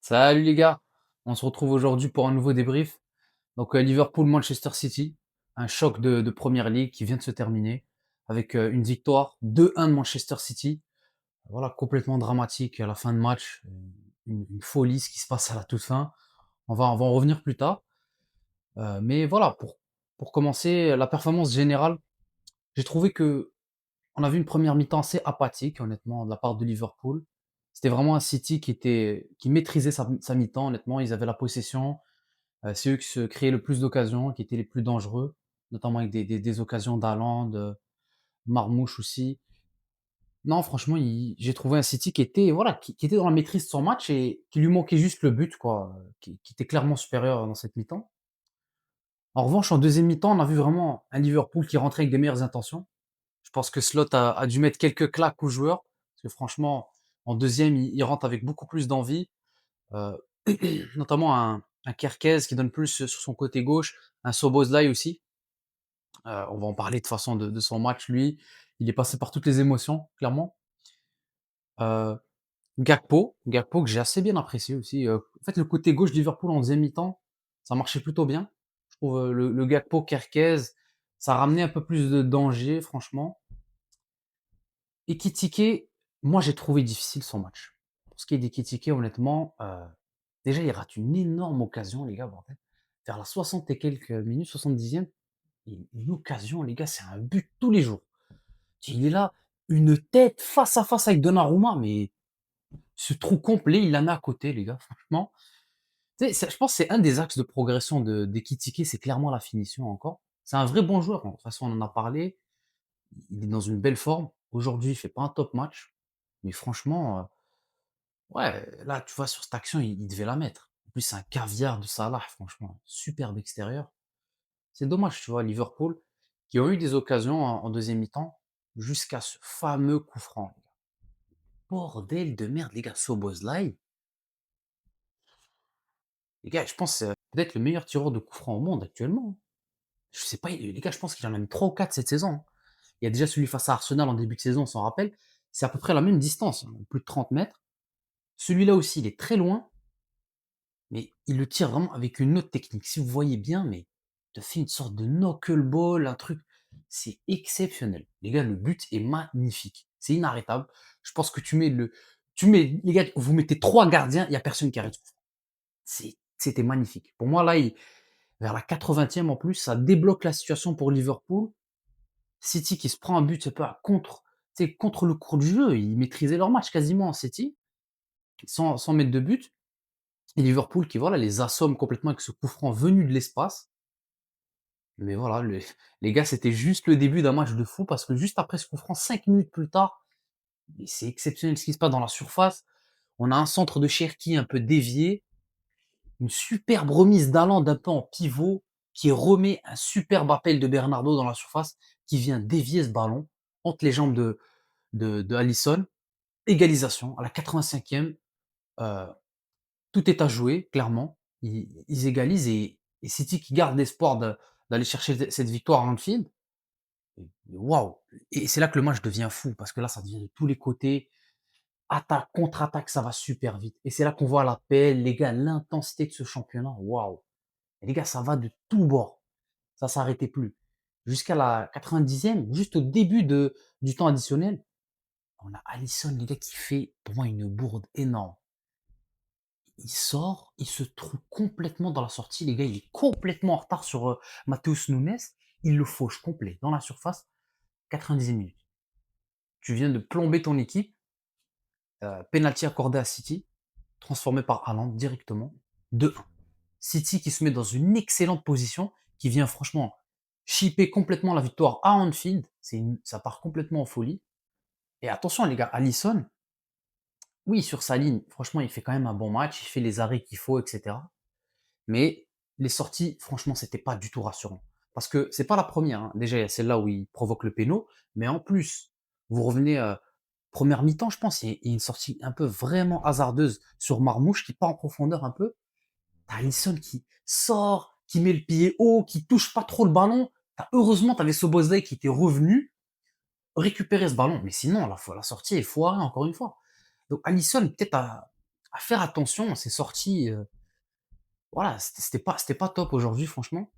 Salut les gars, on se retrouve aujourd'hui pour un nouveau débrief. Donc Liverpool-Manchester City, un choc de Première League qui vient de se terminer avec une victoire 2-1 de Manchester City. Voilà, complètement dramatique à la fin de match, une folie ce qui se passe à la toute fin. On va en revenir plus tard. Mais voilà, pour commencer, la performance générale, j'ai trouvé que on a vu une première mi-temps assez apathique, honnêtement, de la part de Liverpool. C'était vraiment un City qui maîtrisait sa mi-temps, honnêtement. Ils avaient la possession. C'est eux qui se créaient le plus d'occasions, qui étaient les plus dangereux, notamment avec des occasions d'Haaland, Marmoush aussi. Non, franchement, j'ai trouvé un City qui était, voilà, qui était dans la maîtrise de son match et qui lui manquait juste le but, quoi, qui était clairement supérieur dans cette mi-temps. En revanche, en deuxième mi-temps, on a vu vraiment un Liverpool qui rentrait avec des meilleures intentions. Je pense que Slot a dû mettre quelques claques aux joueurs, parce que franchement, en deuxième, il rentre avec beaucoup plus d'envie, euh, notamment un Kerkez qui donne plus sur son côté gauche, un Szoboszlai aussi. On va en parler de toute façon de son match, lui. Il est passé par toutes les émotions, clairement. Heu, Gakpo que j'ai assez bien apprécié aussi, en fait, le côté gauche de Liverpool en 2 mi-temps, ça marchait plutôt bien. Je trouve, le Gakpo, Kerkez, ça ramenait un peu plus de danger, franchement. Ekitike, moi, j'ai trouvé difficile son match. Pour ce qui est d'Ekitike, honnêtement, déjà, il rate une énorme occasion, les gars, bordel. Vers la 60 et quelques minutes, 70e, une occasion, les gars, c'est un but tous les jours. Il est là, une tête face à face avec Donnarumma, mais ce trou complet, il la met à côté, les gars, franchement. Tu sais, je pense que c'est un des axes de progression d'Ekitike, c'est clairement la finition encore. C'est un vrai bon joueur, hein. De toute façon, on en a parlé. Il est dans une belle forme. Aujourd'hui, il fait pas un top match, mais franchement, ouais, là, tu vois, sur cette action, il devait la mettre. En plus, c'est un caviar de Salah, franchement, superbe extérieur. C'est dommage, tu vois, Liverpool, qui ont eu des occasions en deuxième mi-temps, jusqu'à ce fameux coup franc. Bordel de merde, les gars, Szoboszlai, les gars, je pense c'est peut-être le meilleur tireur de coup franc au monde actuellement, hein. Je sais pas, les gars, je pense qu'il en a mis 3 ou 4 cette saison, hein. Il y a déjà celui face à Arsenal en début de saison, on s'en rappelle. C'est à peu près la même distance, hein, plus de 30 mètres. Celui-là aussi, il est très loin, mais il le tire vraiment avec une autre technique. Si vous voyez bien, mais il te fait une sorte de knuckleball, un truc. C'est exceptionnel. Les gars, le but est magnifique. C'est inarrêtable. Je pense que les gars, vous mettez 3 gardiens, il y a personne qui arrête. C'était magnifique. Pour moi, là, vers la 80e en plus, ça débloque la situation pour Liverpool. City qui se prend un but, c'est pas contre le cours du jeu. Ils maîtrisaient leur match quasiment, City, sans mettre de but. Et Liverpool qui, voilà, les assomme complètement avec ce coup franc venu de l'espace. Mais voilà, les gars, c'était juste le début d'un match de fou parce que juste après ce coup franc, 5 minutes plus tard, mais c'est exceptionnel ce qui se passe dans la surface. On a un centre de Cherki un peu dévié, une superbe remise d'Haaland un peu en pivot qui remet un superbe appel de Bernardo dans la surface qui vient dévier ce ballon entre les jambes de Alisson. Égalisation à la 85e. Euh, Tout est à jouer, clairement. Ils égalisent et City qui garde l'espoir d'aller chercher cette victoire à Anfield. Waouh! Et c'est là que le match devient fou parce que là, ça devient de tous les côtés. Attaque, contre-attaque, ça va super vite. Et c'est là qu'on voit l'appel, les gars, l'intensité de ce championnat. Waouh! Et les gars, ça va de tous bords. Ça s'arrêtait plus. Jusqu'à la 90e, juste au début du temps additionnel, on a Alisson, les gars, qui fait pour moi une bourde énorme. Il sort, il se trouve complètement dans la sortie, les gars, il est complètement en retard sur Matheus Nunes. Il le fauche complet dans la surface, 90e minute. Tu viens de plomber ton équipe, penalty accordé à City, transformé par Haaland directement, 2-1. City qui se met dans une excellente position, qui vient franchement chipper complètement la victoire à Anfield. Ça part complètement en folie. Et attention les gars, Alisson, oui, sur sa ligne, franchement, il fait quand même un bon match, il fait les arrêts qu'il faut, etc. Mais les sorties, franchement, c'était pas du tout rassurant. Parce que c'est pas la première, hein. Déjà, il y a celle-là où il provoque le péno, mais en plus, vous revenez première mi-temps, je pense, il y a une sortie un peu vraiment hasardeuse sur Marmouche qui part en profondeur un peu. T'as Alisson qui sort, qui met le pied haut, qui touche pas trop le ballon. Heureusement, t'avais Szoboszlai qui était revenu récupérer ce ballon. Mais sinon, la sortie est foirée, encore une fois. Donc Alisson, peut-être à faire attention à ces sorties, voilà, c'était pas top aujourd'hui franchement.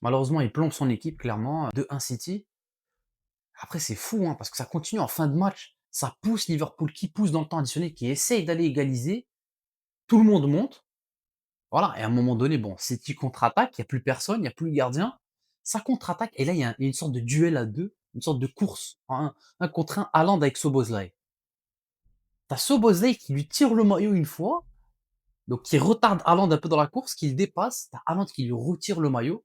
Malheureusement, il plombe son équipe clairement, 2-1 City. Après c'est fou, hein, parce que ça continue en fin de match. Ça pousse Liverpool qui pousse dans le temps additionnel, qui essaye d'aller égaliser. Tout le monde monte. Voilà, et à un moment donné, bon, City contre-attaque, il y a plus personne, il y a plus le gardien. Ça contre-attaque et là, il y a une sorte de duel à 2, une sorte de course, un contre un Haaland avec Szoboszlai. Tu as Szoboszlai qui lui tire le maillot une fois, donc qui retarde Haaland un peu dans la course, qui le dépasse. Tu as Haaland qui lui retire le maillot.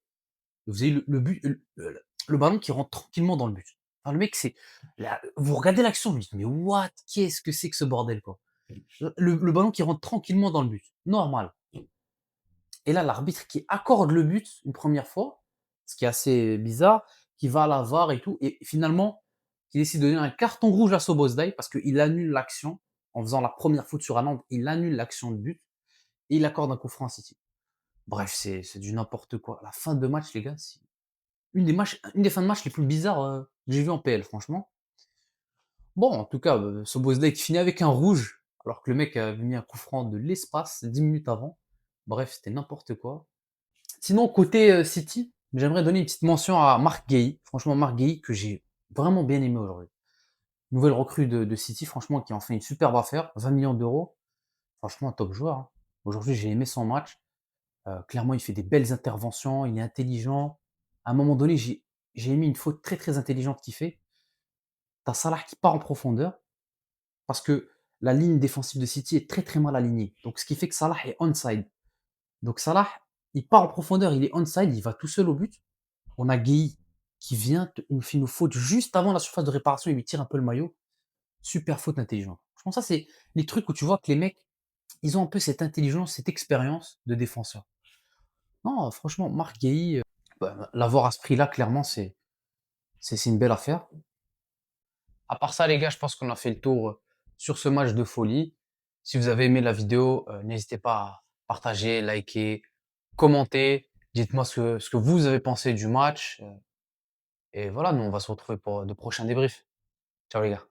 Vous avez le but, le ballon qui rentre tranquillement dans le but. Enfin, le mec, c'est là, vous regardez l'action, vous dites: «Mais what? Qu'est-ce que c'est que ce bordel, quoi?» Le ballon qui rentre tranquillement dans le but, normal. Et là, l'arbitre qui accorde le but une première fois, ce qui est assez bizarre, qui va à la VAR et tout, et finalement, qui décide de donner un carton rouge à Szoboszlai parce qu'il annule l'action en faisant la première faute sur Haaland, il annule l'action de but et il accorde un coup franc à City. Bref, c'est du n'importe quoi. La fin de match, les gars, c'est une des fins de match les plus bizarres que j'ai vu en PL, franchement. Bon, en tout cas, Szoboszlai qui finit avec un rouge, alors que le mec avait mis un coup franc de l'espace 10 minutes avant. Bref, c'était n'importe quoi. Sinon, côté City, j'aimerais donner une petite mention à Marc Guéhi. Franchement, Marc Guéhi, que j'ai vraiment bien aimé aujourd'hui. Nouvelle recrue de City, franchement, qui en fait une superbe affaire. 20 millions d'euros. Franchement, un top joueur, hein. Aujourd'hui, j'ai aimé son match. Clairement, il fait des belles interventions, il est intelligent. À un moment donné, j'ai aimé une faute très très intelligente qu'il fait. T'as Salah qui part en profondeur parce que la ligne défensive de City est très très mal alignée. Donc, ce qui fait que Salah est onside. Donc Salah, il part en profondeur, il est onside, il va tout seul au but. On a Gueye qui vient, il nous fait une faute juste avant la surface de réparation, il lui tire un peu le maillot. Super faute intelligente. Je pense que ça, c'est les trucs où tu vois que les mecs, ils ont un peu cette intelligence, cette expérience de défenseur. Non, franchement, Marc Gueye, bah, l'avoir à ce prix-là, clairement, c'est une belle affaire. À part ça, les gars, je pense qu'on a fait le tour sur ce match de folie. Si vous avez aimé la vidéo, n'hésitez pas à partager, liker, commenter. Dites-moi ce que vous avez pensé du match. Et voilà, nous, on va se retrouver pour de prochains débriefs. Ciao les gars.